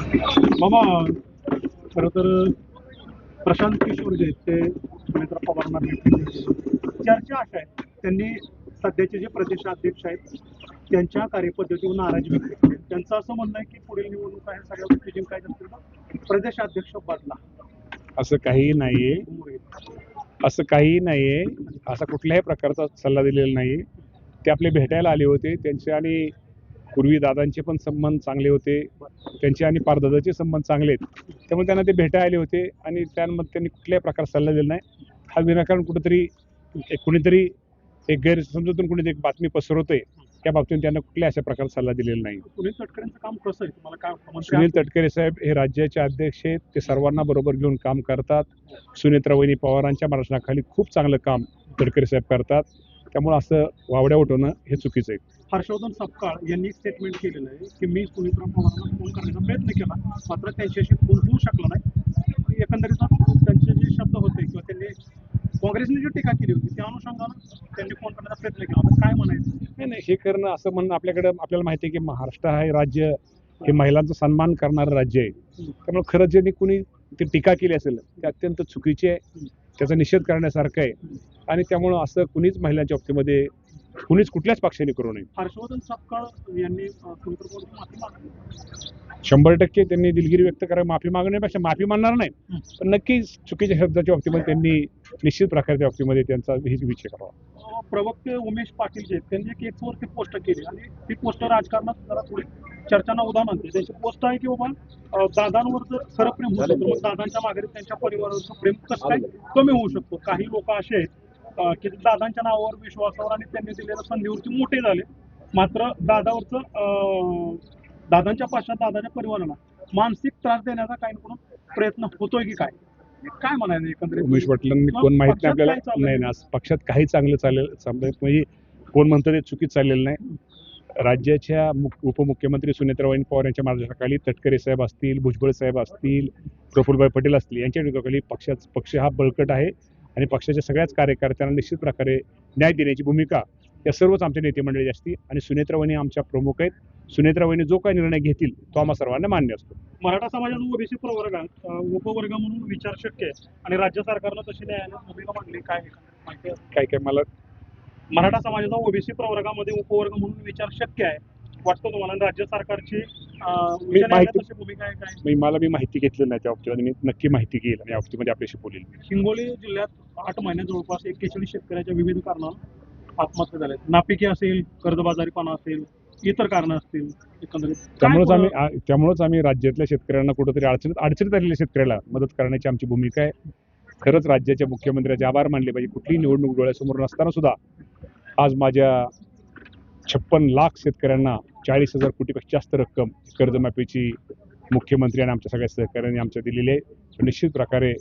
मामा, खरं तर प्रशांत किशोर जे आहेत ते सुनेत्रा पवारांना भेटले. चर्चा अशा आहे, त्यांनी सध्याचे जे प्रदेशाध्यक्ष आहेत त्यांच्या कार्यपद्धतीवर नाराजी व्यक्त केली. त्यांचं असं म्हणणं आहे की पुढील निवडणुका ह्या सगळ्या गोष्टी जिंकायच्या असतील तर प्रदेशाध्यक्ष बदला. असं काही नाहीये, असं काही नाहीये, असा कुठल्याही प्रकारचा सल्ला दिलेला नाही. ते आपले भेटायला आले होते. त्यांचे आणि पूर्वी दादांचे पण संबंध चांगले होते, त्यांचे आणि पारदादाचे संबंध चांगले आहेत. त्यामुळे त्यांना ते भेटायला आले होते आणि त्यामध्ये त्यांनी कुठल्याही प्रकारचा सल्ला दिला नाही. हा विनाकारण कुणीतरी एक गैरसमजातून कुणीतरी एक बातमी पसरवतोय, त्या बाबतीत त्यांना कुठल्या अशा प्रकारचा सल्ला दिलेला नाही. सुनील तटकरेंचं काम कसं आहे तुम्हाला काय? सुनील तटकरे साहेब हे राज्याचे अध्यक्ष आहेत. ते सर्वांना बरोबर घेऊन काम करतात. सुनेत्रा वहिनी पवारांच्या मार्गदर्शनाखाली खूप चांगलं काम तटकरे साहेब करतात. त्यामुळे असं वावड्या उठवणं हे चुकीचं आहे. हर्षवर्धन सपकाळ यांनी एक स्टेटमेंट केलेलं आहे की मी सुनीत्रा पवारांना फोन करण्याचा प्रयत्न केला, मात्र त्यांच्याशी फोन होऊ शकला नाही. एकंदरीत त्यांचे जे शब्द होते किंवा त्यांनी काँग्रेसने जी टीका केली होती त्या अनुषंगानं त्यांनी फोन करण्याचा प्रयत्न केला होता. काय म्हणायचं? नाही, हे करणं असं म्हणणं आपल्याला माहिती आहे की महाराष्ट्र हे राज्य हे महिलांचा सन्मान करणारं राज्य आहे. त्यामुळे खरंच ज्यांनी कुणी ती टीका केली असेल ते अत्यंत चुकीची आहे, त्याचा निषेध करण्यासारखं आहे. आणि त्यामुळं असं कुणीच महिलांच्या बाबतीमध्ये कुठल्याच पक्षाने करू नये. हर्षवर्धन सपकाळ यांनी सुनीत्रा पवारांची माफी मागली. 100% त्यांनी दिलगिरी व्यक्त करा, माफी मागण्यापेक्षा माफी मागणार नाही, पण नक्कीच चुकीच्या शब्दाच्या बाबतीमध्ये त्यांनी निश्चित प्रकारच्या बाबतीमध्ये त्यांचा विचार करावा. प्रवक्ते उमेश पाटील जे आहेत त्यांनी एक एक्सवरती पोस्ट केली आणि ती पोस्ट राजकारणात जरा थोडी चर्चांना उदाहरण आणते. त्यांची पोस्ट आहे की बाबा दादांवर जर खरं प्रेम होतं तर मग दादांच्या मागे त्यांच्या परिवाराचं प्रेम कसं काय कमी होऊ शकतो. काही लोक असे आहेत की दादांच्या नावावर विश्वासावर आणि त्यांनी दिलेल्या संधीवरती मोठे झाले, मात्र दादांच्या पाशात दादाच्या परिवाराला मानसिक त्रास देण्याचा काही ना प्रयत्न होतोय की काय म्हणायचं एकंदरीत? उमेश पाटलांनी कोण माहित नाही आपल्याला. नाही ना, पक्षात काही चांगलं चालेल म्हणजे कोण म्हणतं ते चुकीच चाललेलं नाही. राज्याच्या उपमुख्यमंत्री सुनेत्रा वहिनी पवार यांच्या मार्गदर्शनाखाली तटकरे साहेब असतील, भुजबळ साहेब असतील, प्रफुल्लभाई पटेल असतील यांच्या नेतृत्वाखाली पक्ष हा बळकट आहे आणि पक्षाच्या सगळ्याच कार्यकर्त्यांना निश्चित प्रकारे न्याय देण्याची भूमिका या सर्वच आमच्या नेते मंडळी असतील आणि सुनेत्रा वहिनी आमच्या प्रमुख आहेत. सुनेत्रा वहिनी जो काही निर्णय घेतील तो आम्हा सर्वांना मान्य असतो. मराठा समाजाचा ओबीसी प्रवर्गात उपवर्ग म्हणून विचार शक्य आहे आणि राज्य सरकारनं तशी न्यायालयात भूमिका मांडली. काय मला मराठा समाजाचा ओबीसी प्रवर्गामध्ये उपवर्ग म्हणून विचार शक्य आहे वाटतं तुम्हाला? राज्य सरकारची भूमिका आहे काय? मी माहिती घेतली नाही त्या बाबतीमध्ये. मी नक्की माहिती घेईल आणि या बाबतीमध्ये आपल्याशी बोलेल. हिंगोली जिल्ह्यात 8 महिन्यात जवळपास 41 शेतकऱ्याच्या विविध कारणानं आत्महत्या झाल्या. नापिकी असेल, कर्जबाजारीपणा असेल, इतर कारणं असतील. एकंदरीत त्यामुळेच आम्ही राज्यातल्या शेतकऱ्यांना कुठेतरी अडचणीत आलेल्या शेतकऱ्याला मदत करण्याची आमची भूमिका आहे. खरंच राज्याच्या मुख्यमंत्र्यांचे आभार मानले पाहिजे. कुठलीही निवडणूक डोळ्यासमोर नसताना सुद्धा आज माझ्या 56 लाख शेतकऱ्यांना 40,000 कोटीपेक्षा जास्त रक्कम कर्जमाफीची मुख्यमंत्री आणि आमच्या सगळ्या सहकाऱ्यांनी आमच्या दिलेली आहे. निश्चित प्रकारे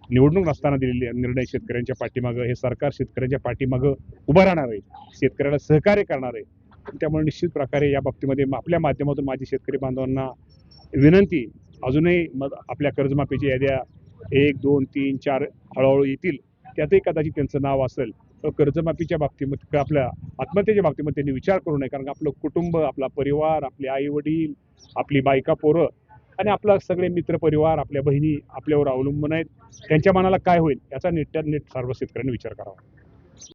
निवडणूक नसताना दिलेले निर्णय शेतकऱ्यांच्या पाठीमागं हे सरकार शेतकऱ्यांच्या पाठीमागं उभं राहणार आहे, शेतकऱ्याला सहकार्य करणार आहे. त्यामुळे निश्चित प्रकारे या बाबतीमध्ये आपल्या माध्यमातून माझी शेतकरी बांधवांना विनंती, अजूनही आपल्या कर्जमाफीच्या याद्या 1, 2, 3, 4 हळूहळू येतील. त्यातही कदाचित त्यांचं नाव असेल तर कर्जमाफीच्या बाबतीमध्ये आपल्या आत्महत्येच्या बाबतीमध्ये त्यांनी विचार करू नये. कारण आपलं कुटुंब, आपला परिवार, आपले आई वडील, आपली बायका पोरं आणि आपला सगळे मित्र परिवार, आपल्या बहिणी आपल्यावर अवलंबून आहेत. त्यांच्या मनाला काय होईल याचा नीट सर्व शेतकऱ्यांनी विचार करावा.